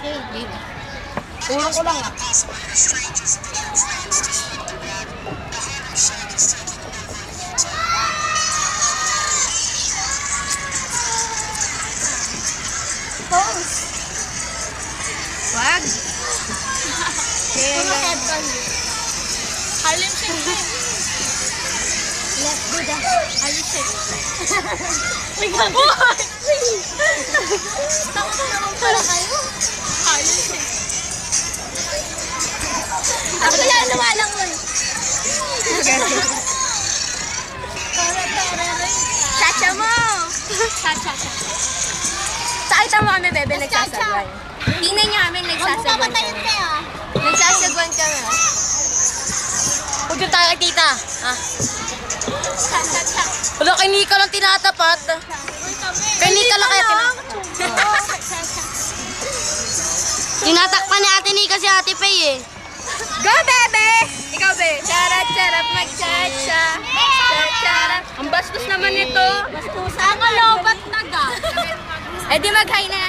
Okay, tulong ko lang ah. Pose. Wag. Puro headband. Harlem Shake. Let's do that. Harlem Shake. Uy, gabi. Takot na naman pala kayo. Harlem Shake. Ako lang nawalang mo. Chacha mo. Cha-cha-cha. Sakita mo kami, bebe, nagsasagwan. Tingnan niyo kami, nagsasagwan kami. Nagsasagwan kami. Huwag yung tayo kay tita. Ha? Cha-cha-cha. Wala, kay Nika lang tinatapat. Kay Nika lang kaya tinatapat. Tinatakpan ni Ate Nika si Ate Pay eh. Go, bebe! Ikaw, be. Charat-charat, mag-chacha. Charat-charat. Ang bastos naman nito. Ang kalobat na ga. Eh di mag-hi na.